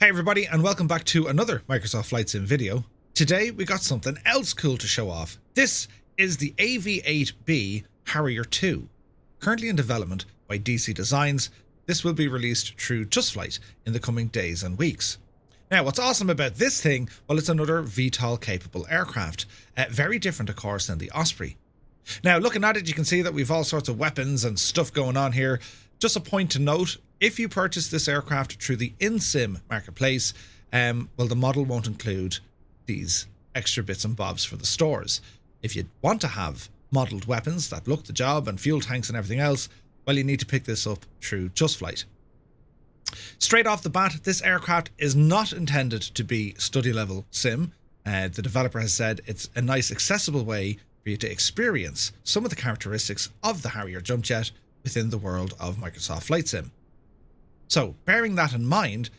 Hey everybody, and welcome back to another Microsoft Flight Sim video. Today we got something else cool to show off. This is the AV-8B Harrier II. Currently in development by DC Designs, this will be released through Just Flight in the coming days and weeks. Now what's awesome about this thing, well, it's another VTOL capable aircraft. Very different of course than the Osprey. Now looking at it, you can see that we've all sorts of weapons and stuff going on here. Just a point to note, if you purchase this aircraft through the InSim marketplace, well, the model won't include these extra bits and bobs for the stores. If you want to have modelled weapons that look the job and fuel tanks and everything else, well, you need to pick this up through Just Flight. Straight off the bat, this aircraft is not intended to be study level sim. The developer has said it's a nice accessible way for you to experience some of the characteristics of the Harrier jump jet within the world of Microsoft Flight Sim. So, bearing that in mind,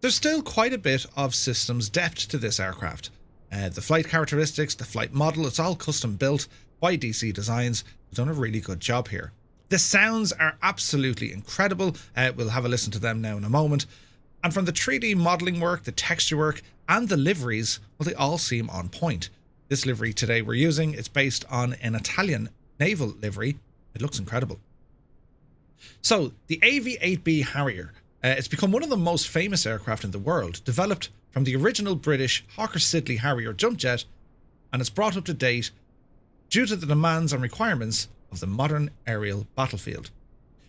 there's still quite a bit of systems depth to this aircraft. The flight characteristics, the flight model, it's all custom built by DC Designs. They've done a really good job here. The sounds are absolutely incredible. We'll have a listen to them now in a moment. And from the 3D modelling work, the texture work, and the liveries, well, they all seem on point. This livery today we're using, it's based on an Italian naval livery. It looks incredible. So, the AV-8B Harrier, it's become one of the most famous aircraft in the world, developed from the original British Hawker Siddeley Harrier jump jet, and it's brought up to date due to the demands and requirements of the modern aerial battlefield.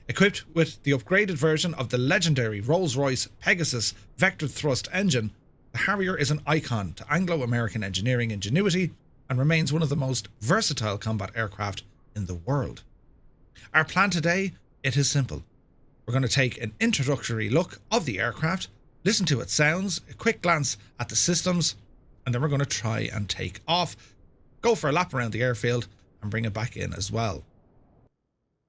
Equipped with the upgraded version of the legendary Rolls-Royce Pegasus vectored thrust engine, the Harrier is an icon to Anglo-American engineering ingenuity and remains one of the most versatile combat aircraft in the world. Our plan today, it is simple. We're going to take an introductory look of the aircraft, listen to its sounds, a quick glance at the systems, and then we're going to try and take off, go for a lap around the airfield, and bring it back in as well.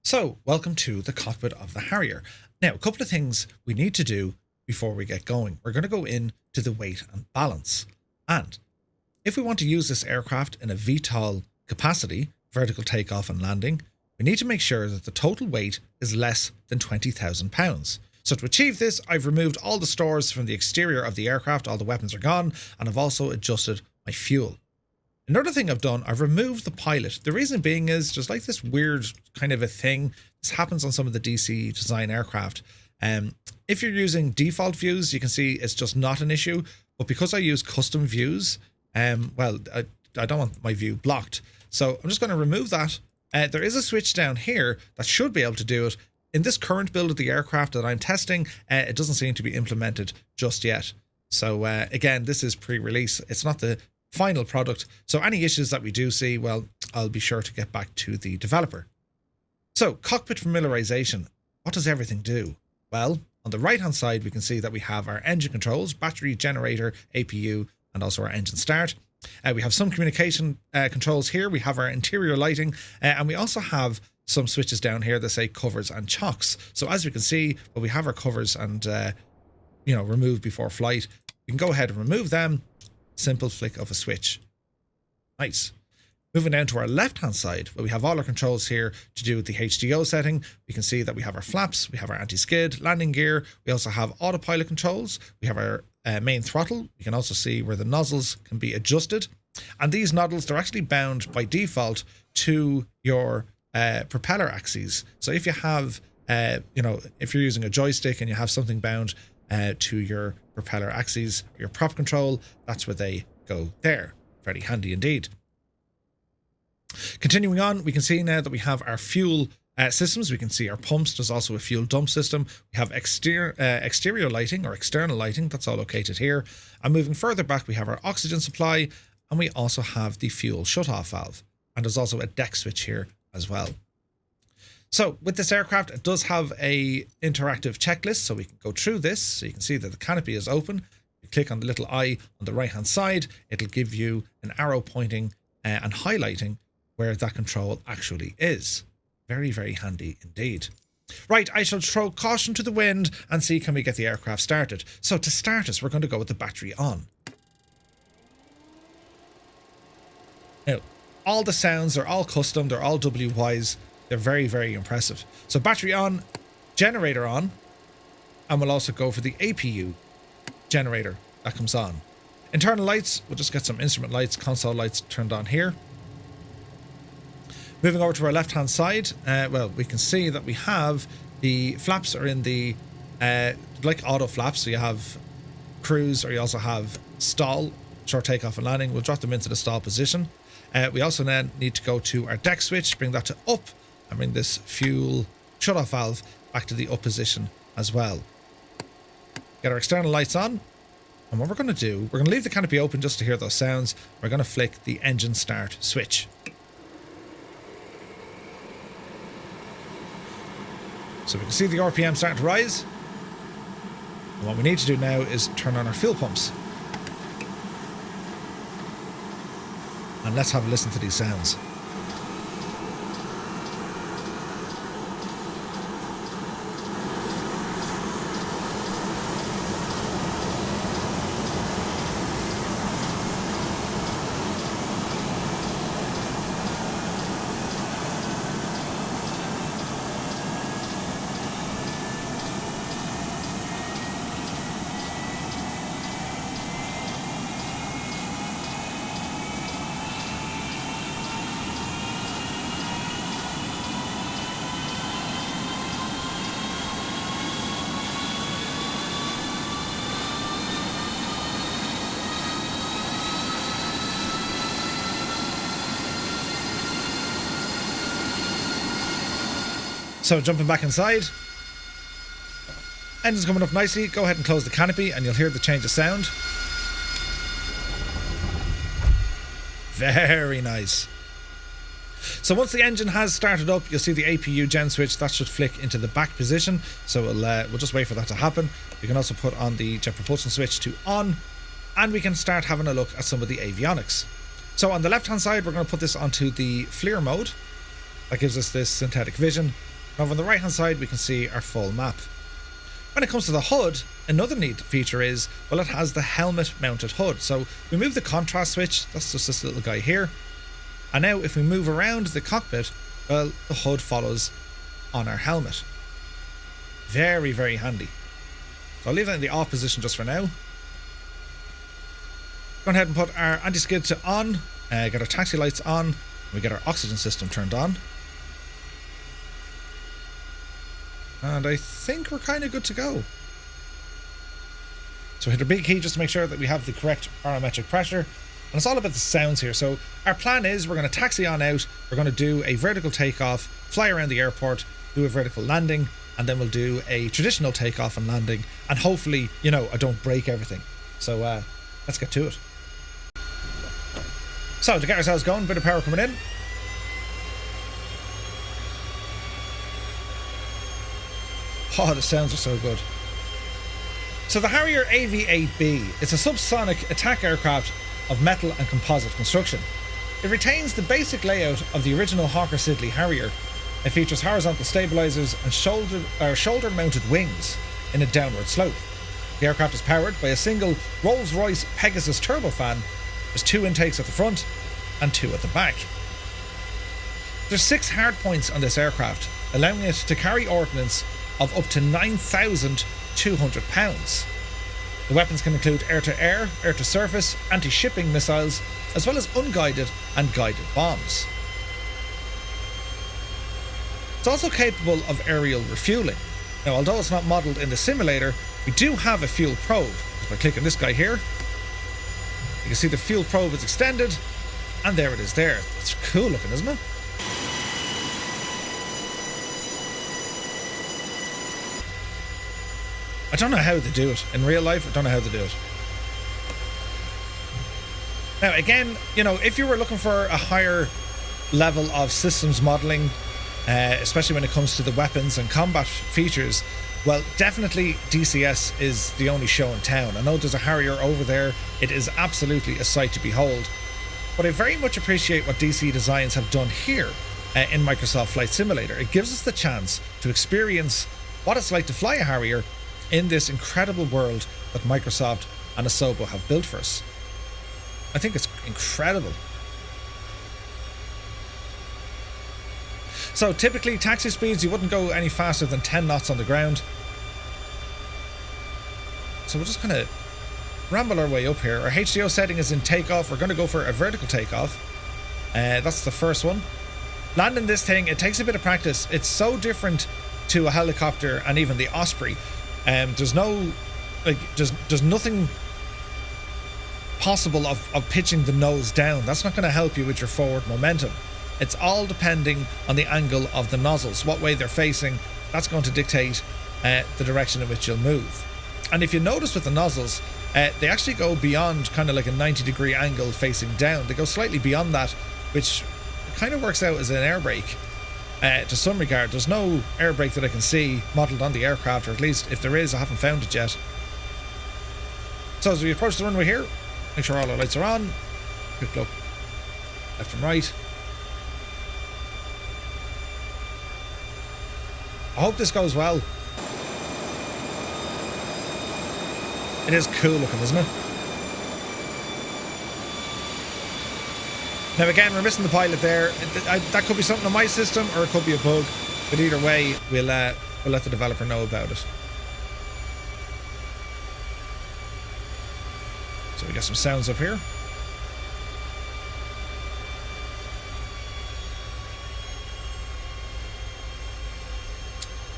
So, welcome to the cockpit of the Harrier. Now, a couple of things we need to do before we get going. We're going to go into the weight and balance. And if we want to use this aircraft in a VTOL capacity, vertical takeoff and landing, we need to make sure that the total weight is less than 20,000 pounds. So to achieve this, I've removed all the stores from the exterior of the aircraft, all the weapons are gone, and I've also adjusted my fuel. Another thing I've done, I've removed the pilot. The reason being is just like this weird kind of a thing. This happens on some of the DC design aircraft. If you're using default views, you can see it's just not an issue. But because I use custom views, well, I don't want my view blocked. So I'm just going to remove that. There is a switch down here that should be able to do it. In this current build of the aircraft that I'm testing, it doesn't seem to be implemented just yet. So again, this is pre-release. It's not the final product. So any issues that we do see, well, I'll be sure to get back to the developer. So cockpit familiarization. What does everything do? Well, on the right hand side, we can see that we have our engine controls, battery, generator, APU, and also our engine start. We have some communication controls here. We have our interior lighting, and we also have some switches down here that say covers and chocks. So as we can see, well, we have our covers and, remove before flight. We can go ahead and remove them. Simple flick of a switch. Nice. Moving down to our left-hand side, where we have all our controls here to do with the HDO setting. We can see that we have our flaps, we have our anti-skid, landing gear. We also have autopilot controls. We have our main throttle. You can also see where the nozzles can be adjusted. And these nozzles, they're actually bound by default to your propeller axes. So if you have, if you're using a joystick and you have something bound to your propeller axes, your prop control, that's where they go there. Very handy indeed. Continuing on, we can see now that we have our fuel systems. We can see our pumps. There's also a fuel dump system. We have exterior lighting or external lighting. That's all located here. And moving further back, we have our oxygen supply, and we also have the fuel shutoff valve. And there's also a deck switch here as well. So with this aircraft, it does have a interactive checklist, so we can go through this. So you can see that the canopy is open. You click on the little eye on the right hand side. It'll give you an arrow pointing and highlighting where that control actually is. Very, very handy indeed. Right, I shall throw caution to the wind and see can we get the aircraft started. So to start us, we're going to go with the battery on. Now, all the sounds are all custom, they're all WYs. They're very, very impressive. So battery on, generator on, and we'll also go for the APU generator that comes on. Internal lights, we'll just get some instrument lights, console lights turned on here. Moving over to our left hand side, well, we can see that we have the flaps are in the like auto flaps, so you have cruise, or you also have stall, short takeoff and landing. We'll drop them into the stall position. We also then need to go to our deck switch, bring that to up, and bring this fuel shutoff valve back to the up position as well. Get our external lights on, and what we're going to do, we're going to leave the canopy open just to hear those sounds. We're going to flick the engine start switch. So we can see the RPM starting to rise. And what we need to do now is turn on our fuel pumps. And let's have a listen to these sounds. So jumping back inside, engine's coming up nicely. Go ahead and close the canopy and you'll hear the change of sound. Very nice. So once the engine has started up, you'll see the APU gen switch that should flick into the back position. So we'll just wait for that to happen. We can also put on the jet propulsion switch to on, and we can start having a look at some of the avionics. So on the left hand side, we're going to put this onto the FLIR mode. That gives us this synthetic vision. Over on the right hand side, we can see our full map. When it comes to the HUD, another neat feature is, well, it has the helmet mounted HUD. So we move the contrast switch, that's just this little guy here. And now if we move around the cockpit, well, the HUD follows on our helmet. Very, very handy. So I'll leave that in the off position just for now. Go ahead and put our anti-skid to on, get our taxi lights on, and we get our oxygen system turned on. And I think we're kind of good to go. So hit our B key just to make sure that we have the correct barometric pressure. And it's all about the sounds here. So our plan is we're going to taxi on out. We're going to do a vertical takeoff, fly around the airport, do a vertical landing, and then we'll do a traditional takeoff and landing. And hopefully, you know, I don't break everything. So let's get to it. So to get ourselves going, a bit of power coming in. Oh, the sounds are so good. So the Harrier AV-8B, it's a subsonic attack aircraft of metal and composite construction. It retains the basic layout of the original Hawker Siddeley Harrier. It features horizontal stabilizers and shoulder-mounted wings in a downward slope. The aircraft is powered by a single Rolls-Royce Pegasus turbofan. There's 2 intakes at the front and 2 at the back. There's 6 hardpoints on this aircraft, allowing it to carry ordnance of up to 9,200 pounds. The weapons can include air-to-air, air-to-surface, anti-shipping missiles, as well as unguided and guided bombs. It's also capable of aerial refueling. Now, although it's not modelled in the simulator, we do have a fuel probe. Just by clicking this guy here, you can see the fuel probe is extended, and there it is there. It's cool looking, isn't it? I don't know how they do it. In real life, I don't know how they do it. Now, again, you know, if you were looking for a higher level of systems modelling, especially when it comes to the weapons and combat features, well, definitely DCS is the only show in town. I know there's a Harrier over there. It is absolutely a sight to behold. But I very much appreciate what DC Designs have done here in Microsoft Flight Simulator. It gives us the chance to experience what it's like to fly a Harrier in this incredible world that Microsoft and Asobo have built for us. I think it's incredible. So typically taxi speeds, you wouldn't go any faster than 10 knots on the ground. So we'll just kind of ramble our way up here. Our HDO setting is in takeoff. We're going to go for a vertical takeoff. That's the first one. Landing this thing, it takes a bit of practice. It's so different to a helicopter and even the Osprey. There's no, like, there's nothing possible of pitching the nose down. That's not going to help you with your forward momentum. It's all depending on the angle of the nozzles, what way they're facing. That's going to dictate the direction in which you'll move. And if you notice with the nozzles, they actually go beyond kind of like a 90-degree angle facing down. They go slightly beyond that, which kind of works out as an air brake to some regard. There's no air brake that I can see modelled on the aircraft, or at least if there is, I haven't found it yet. So as we approach the runway here, make sure all our lights are on. Quick look left and right. I hope this goes well. It is cool looking, isn't it? Now again, we're missing the pilot there. That could be something on my system, or it could be a bug. But either way, we'll let the developer know about it. So we got some sounds up here.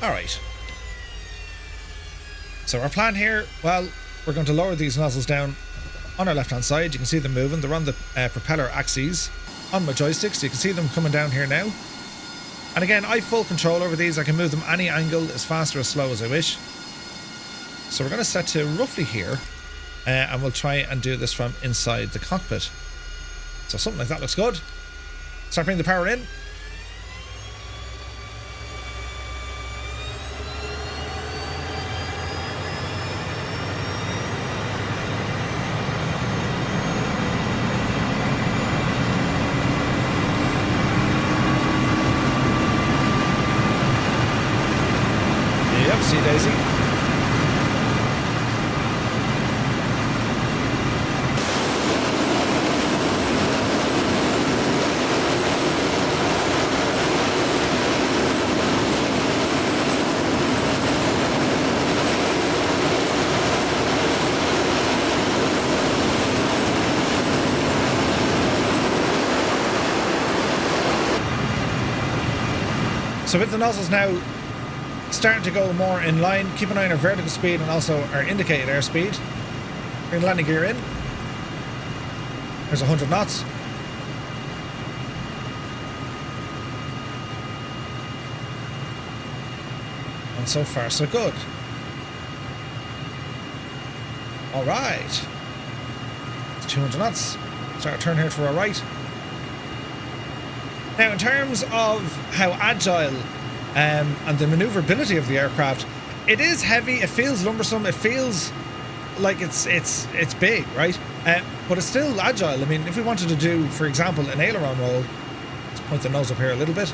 Alright. So our plan here, well, we're going to lower these nozzles down on our left hand side. You can see them moving. They're on the propeller axes on my joystick, so you can see them coming down here now. And again, I have full control over these. I can move them any angle, as fast or as slow as I wish. So we're going to set to roughly here, and we'll try and do this from inside the cockpit. So something like that looks good. Start bringing the power in. Daisy. So with the nozzles now starting to go more in line, keep an eye on our vertical speed and also our indicated airspeed. Bring the landing gear in. There's 100 knots. And so far so good. Alright. It's 200 knots. Start a turn here to our right. Now in terms of how agile and the maneuverability of the aircraft, it is heavy, it feels lumbersome, it feels like it's big, right? But it's still agile. I mean, if we wanted to do, for example, an aileron roll, let's point the nose up here a little bit.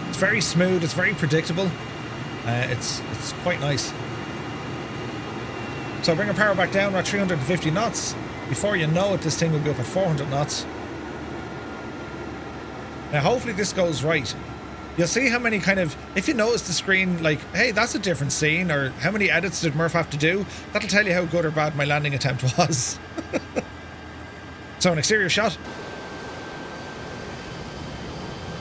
It's very smooth, it's very predictable. It's quite nice. So bring our power back down, we're at 350 knots. Before you know it, this thing will be up at 400 knots. Now hopefully this goes right. You'll see how many kind of, if you notice the screen, like, hey, that's a different scene, or how many edits did Murph have to do, that'll tell you how good or bad my landing attempt was. So an exterior shot.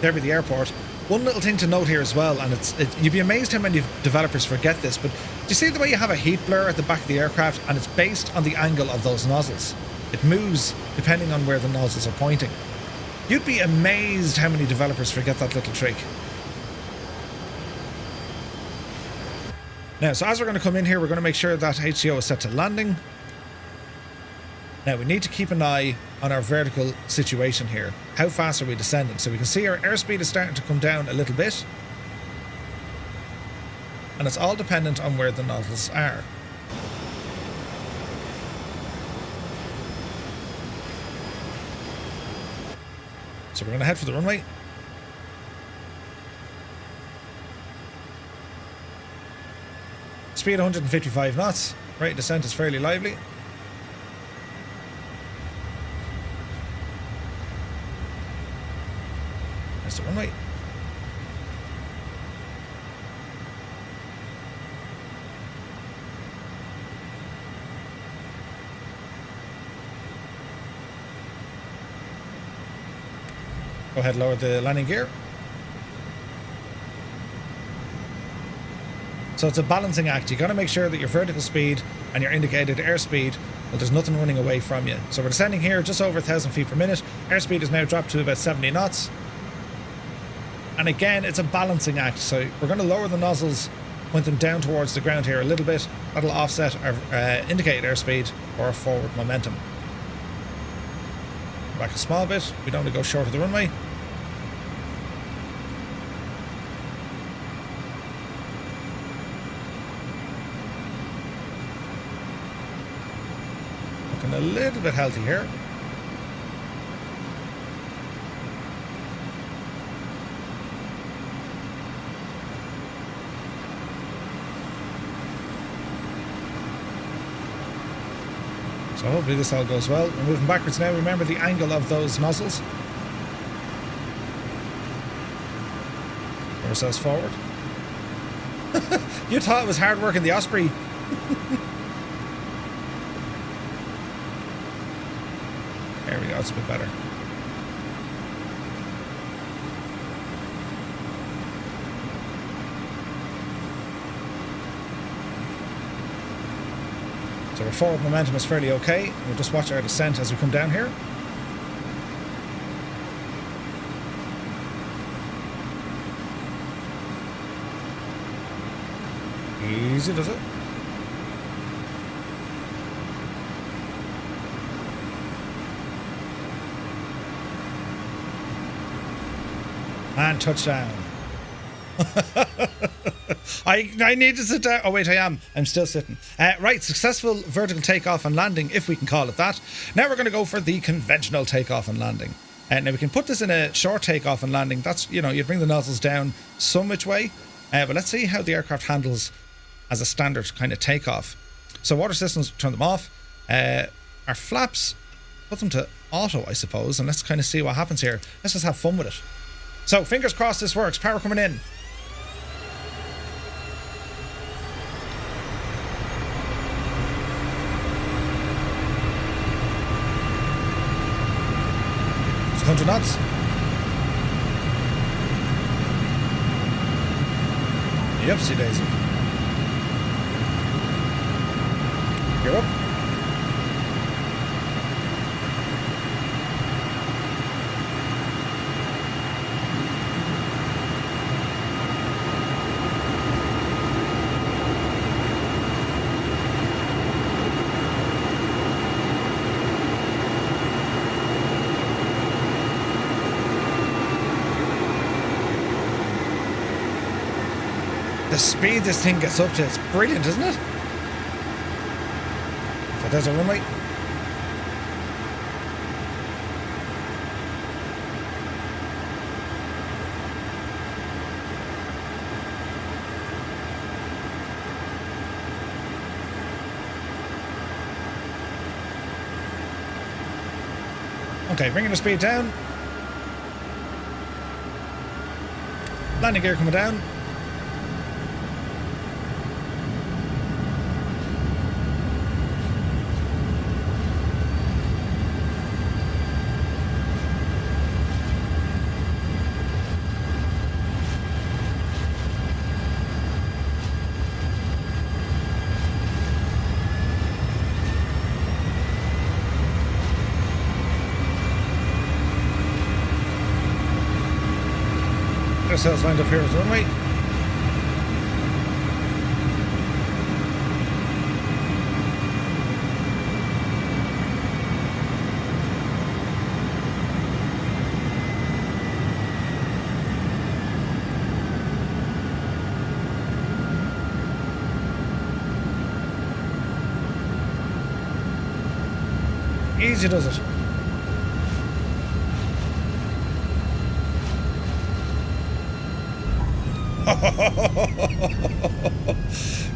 There be the airport. One little thing to note here as well, and you'd be amazed how many developers forget this, but do you see the way you have a heat blur at the back of the aircraft, and it's based on the angle of those nozzles? It moves depending on where the nozzles are pointing. You'd be amazed how many developers forget that little trick. Now, so as we're going to come in here, we're going to make sure that HCO is set to landing. Now, we need to keep an eye on our vertical situation here. How fast are we descending? So we can see our airspeed is starting to come down a little bit. And it's all dependent on where the nozzles are. So we're going to head for the runway. Speed 155 knots. Rate of descent is fairly lively. There's the runway. Go ahead, lower the landing gear. So it's a balancing act. You got to make sure that your vertical speed and your indicated airspeed, well, there's nothing running away from you. So we're descending here just over 1,000 feet per minute. Airspeed is now dropped to about 70 knots. And again, it's a balancing act. So we're going to lower the nozzles, point them down towards the ground here a little bit. That'll offset our indicated airspeed or our forward momentum. Back a small bit. We don't want to go short of the runway. Looking a little bit healthy here. So hopefully this all goes well. We're moving backwards now. Remember the angle of those nozzles. Move ourselves forward. You thought it was hard work in the Osprey. There we go, it's a bit better. So our forward momentum is fairly okay. We'll just watch our descent as we come down here. Easy does it. And touchdown. I need to sit down. Oh wait, I am. I'm still sitting. Right, successful vertical takeoff and landing, if we can call it that. Now we're going to go for the conventional takeoff and landing. Now we can put this in a short takeoff and landing. That's, you know, you bring the nozzles down some which way. But let's see how the aircraft handles as a standard kind of takeoff. So water systems, turn them off. Our flaps, put them to auto, I suppose, and let's kind of see what happens here. Let's just have fun with it. So fingers crossed this works. Power coming in. It's 100 knots. Yepsy daisy. You're up. The speed this thing gets up to, it's brilliant, isn't it? So there's a runway. Okay, bringing the speed down. Landing gear coming down. Ourselves lined up here with the runway. Easy does it.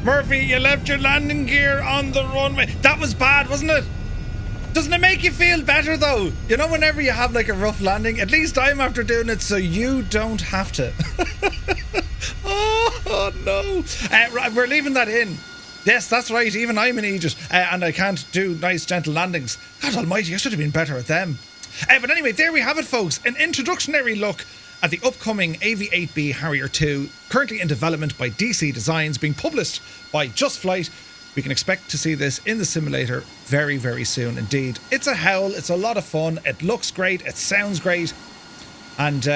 Murphy, you left your landing gear on the runway. That was bad, wasn't it? Doesn't it make you feel better though? You know, whenever you have like a rough landing, at least I'm after doing it so you don't have to. Oh no. We're leaving that in. Yes, that's right. Even I'm an Aegis and I can't do nice gentle landings. God almighty, I should have been better at them. But anyway, there we have it, folks. An introductory look at the upcoming AV-8B Harrier II, currently in development by DC Designs, being published by Just Flight. We can expect to see this in the simulator very, very soon indeed. It's a howl. It's a lot of fun. It looks great. It sounds great. And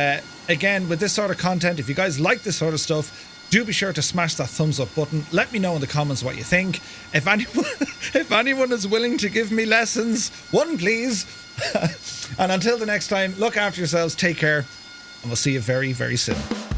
again, with this sort of content, if you guys like this sort of stuff, do be sure to smash that thumbs up button. Let me know in the comments what you think. If anyone is willing to give me lessons, one please. And until the next time, look after yourselves, take care, and we'll see you very, very soon.